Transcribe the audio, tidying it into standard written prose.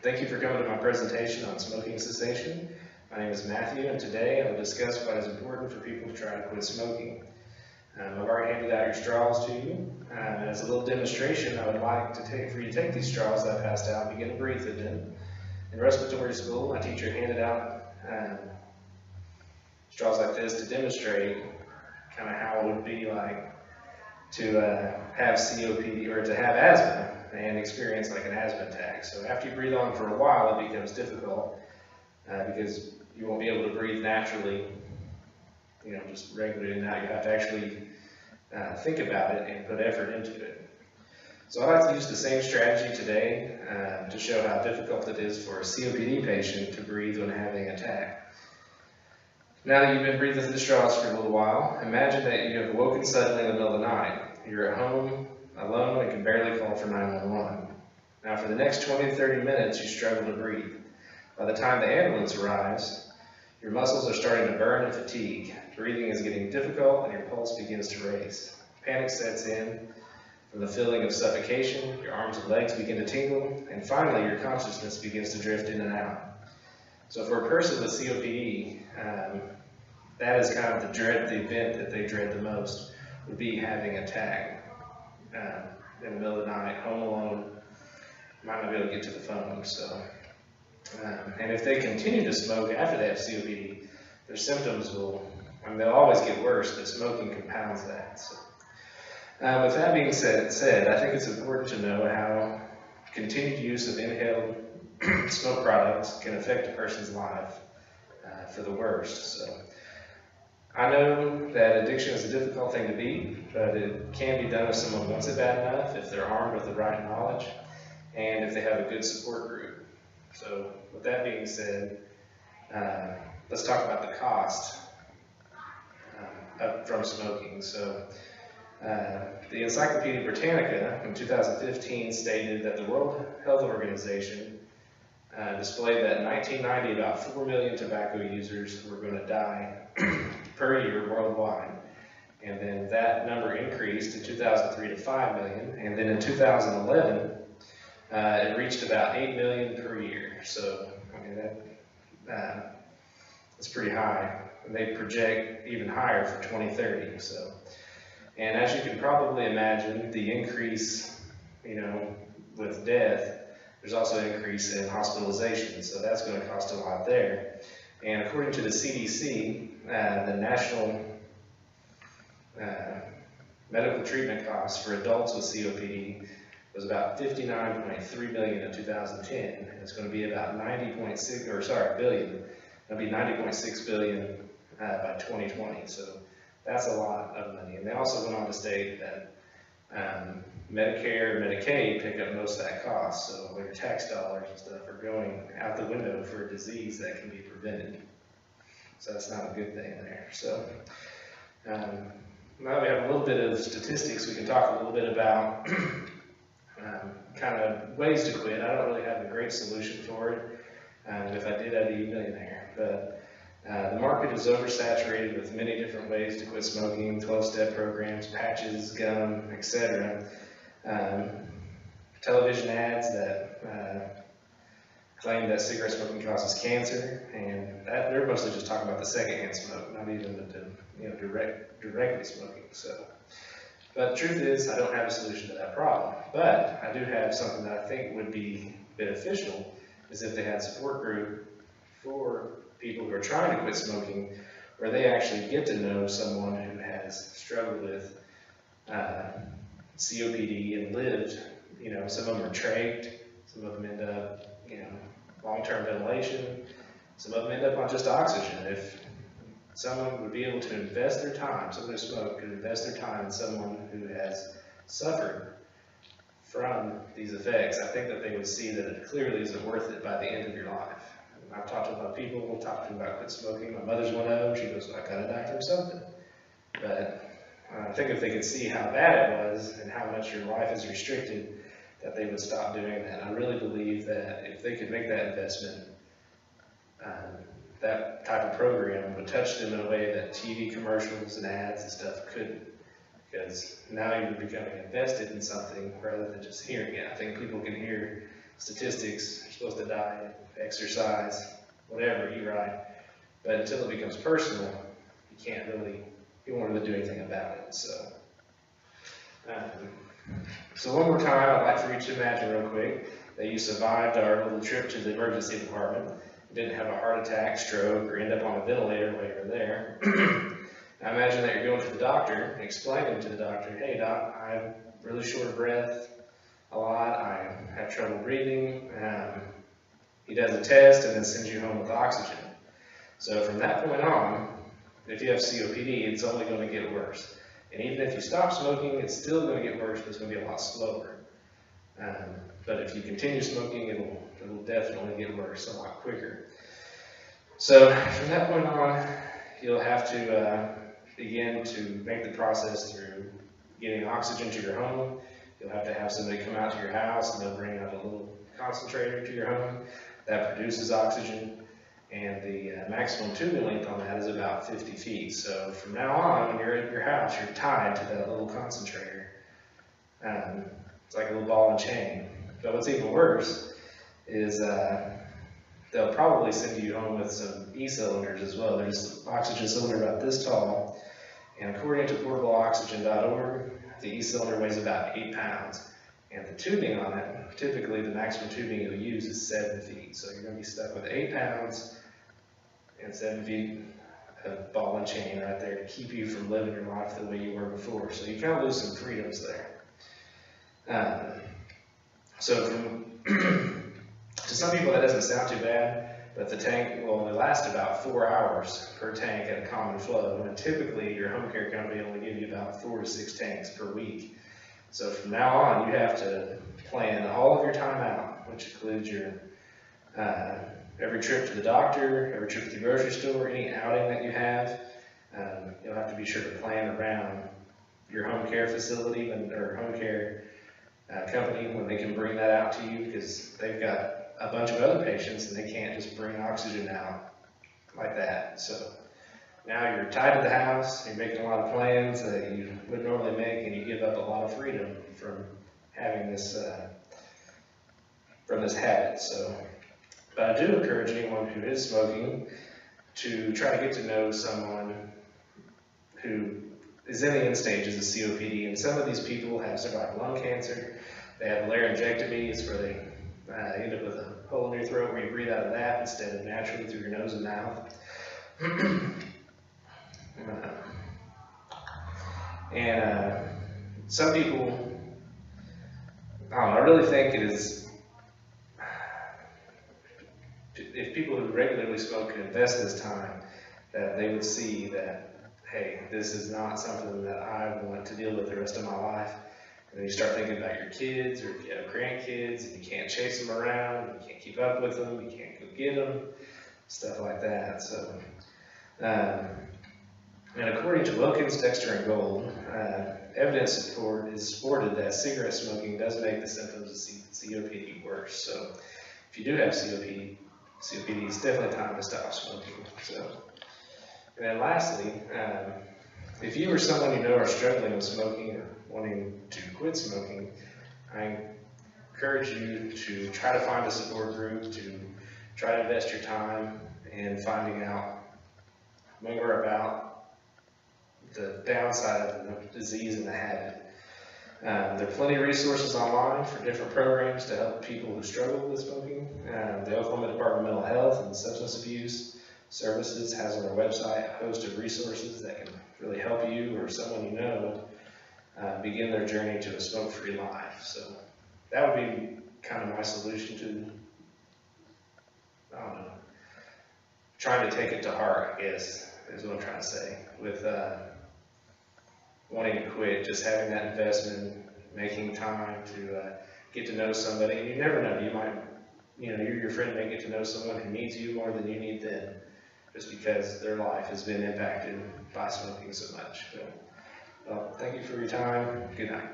Thank you for coming to my presentation on smoking cessation. My name is Matthew, and today I will discuss why it is important for people to try to quit smoking. I've already handed out your straws to you. As a little demonstration, I would like for you to take these straws that I passed out and begin to breathe with them. In respiratory school, my teacher handed out straws like this to demonstrate kind of how it would be like to have COPD or to have asthma and experience like an asthma attack. So after you breathe on for a while, it becomes difficult because you won't be able to breathe naturally, just regularly. Now you have to actually think about it and put effort into it. So I'd like to use the same strategy today to show how difficult it is for a COPD patient to breathe when having an attack. Now that you've been breathing through the straws for a little while, imagine that you have awoken suddenly in the middle of the night. You're at home, alone, and can barely call for 911. Now for the next 20 to 30 minutes, you struggle to breathe. By the time the ambulance arrives, your muscles are starting to burn and fatigue. Breathing is getting difficult and your pulse begins to race. Panic sets in from the feeling of suffocation, your arms and legs begin to tingle, and finally your consciousness begins to drift in and out. So for a person with COPD, that is kind of the event that they dread the most, would be having an attack in the middle of the night, home alone, might not be able to get to the phone. So, and if they continue to smoke after they have COPD, their symptoms they'll always get worse, but smoking compounds that. So, with that being said, I think it's important to know how continued use of inhaled smoke products can affect a person's life for the worst. So, I know that addiction is a difficult thing to beat, but it can be done if someone wants it bad enough, if they're armed with the right knowledge, and if they have a good support group. So with that being said, let's talk about the cost from smoking. So the Encyclopedia Britannica in 2015 stated that the World Health Organization displayed that in 1990 about 4 million tobacco users were going to die per year worldwide. And then that number increased in 2003 to 5 million. And then in 2011, it reached about 8 million per year. So, that's pretty high. And they project even higher for 2030. So, and as you can probably imagine, the increase, with death, there's also an increase in hospitalization. So that's going to cost a lot there. And according to the CDC, the national medical treatment costs for adults with COPD was about $59.3 million in 2010. And it's going to be about billion. It'll be 90.6 billion by 2020. So that's a lot of money. And they also went on to state that Medicare and Medicaid pick up most of that cost. So all your tax dollars and stuff are going out the window for a disease that can be prevented. So that's not a good thing there. So now we have a little bit of statistics. We can talk a little bit about kind of ways to quit. I don't really have a great solution for it. If I did, I'd be a millionaire. But the market is oversaturated with many different ways to quit smoking, 12-step programs, patches, gum, etc. Television ads that claim that cigarette smoking causes cancer, and they're mostly just talking about the secondhand smoke, not even the directly smoking. So, but the truth is, I don't have a solution to that problem. But I do have something that I think would be beneficial, is if they had a support group for people who are trying to quit smoking, where they actually get to know someone who has struggled with COPD and lived. Some of them are trached, some of them end up, long-term ventilation, some of them end up on just oxygen. If someone would be able to invest their time, someone who smoked could invest their time in someone who has suffered from these effects, I think that they would see that it clearly isn't worth it by the end of your life. I've talked to a lot of people, we'll talk to them about quit smoking. My mother's one of them. She goes, I gotta die from something. But I think if they could see how bad it was and how much your life is restricted, that they would stop doing that. I really believe that if they could make that investment, that type of program would touch them in a way that TV commercials and ads and stuff couldn't. Because now you're becoming invested in something rather than just hearing it. I think people can hear statistics, you're supposed to diet, exercise, whatever, eat right. But until it becomes personal, you won't really do anything about it. So one more time, I'd like for you to imagine real quick that you survived our little trip to the emergency department, didn't have a heart attack, stroke, or end up on a ventilator while you were there. Now imagine that you're going to the doctor, explaining to the doctor, hey doc, I'm really short of breath a lot, I have trouble breathing. He does a test and then sends you home with oxygen. So from that point on, if you have COPD, it's only going to get worse. And even if you stop smoking, it's still going to get worse, but it's going to be a lot slower. But if you continue smoking, it'll definitely get worse a lot quicker. So from that point on, you'll have to begin to make the process through getting oxygen to your home. You'll have to have somebody come out to your house and they'll bring out a little concentrator to your home that produces oxygen. And the maximum tubing length on that is about 50 feet. So from now on, when you're at your house, you're tied to that little concentrator. It's like a little ball and chain. But what's even worse is they'll probably send you home with some e-cylinders as well. There's an oxygen cylinder about this tall, and according to portableoxygen.org, the e-cylinder weighs about 8 pounds. And the tubing on it, typically the maximum tubing you'll use is 7 feet. So you're going to be stuck with 8 pounds and 7 feet of ball and chain right there to keep you from living your life the way you were before. So you kind of lose some freedoms there. So to some people that doesn't sound too bad, but the tank will only last about 4 hours per tank at a common flow. And typically your home care company only gives you about 4 to 6 tanks per week. So from now on, you have to plan all of your time out, which includes your every trip to the doctor, every trip to the grocery store, any outing that you have. You'll have to be sure to plan around your home care facility or home care company when they can bring that out to you, because they've got a bunch of other patients and they can't just bring oxygen out like that. So now you're tied to the house, you're making a lot of plans that you would normally make, and you give up a lot of freedom from having this habit. So, but I do encourage anyone who is smoking to try to get to know someone who is in the end stages of COPD. And some of these people have survived lung cancer. They have laryngectomy, it's where they end up with a hole in your throat where you breathe out of that instead of naturally through your nose and mouth. And some people, I really think it is, if people who regularly smoke could invest this time, that they would see that, hey, this is not something that I want to deal with the rest of my life. And then you start thinking about your kids, or if you have grandkids, and you can't chase them around, you can't keep up with them, you can't go get them, stuff like that. So, and according to Wilkins, Dexter, and Gold, evidence is supported that cigarette smoking does make the symptoms of COPD worse. So if you do have COPD, it's definitely time to stop smoking. So, and then lastly, if you or someone you know are struggling with smoking or wanting to quit smoking, I encourage you to try to find a support group, to try to invest your time in finding out more about the downside of the disease and the habit. There are plenty of resources online for different programs to help people who struggle with smoking. The Oklahoma Department of Mental Health and Substance Abuse Services has on their website a host of resources that can really help you or someone you know begin their journey to a smoke-free life. So that would be kind of my solution to, trying to take it to heart, I guess, is what I'm trying to say, with wanting to quit, just having that investment, making time to get to know somebody. And you never know, you might, your friend may get to know someone who needs you more than you need them, just because their life has been impacted by smoking so much. So, well, thank you for your time. Good night.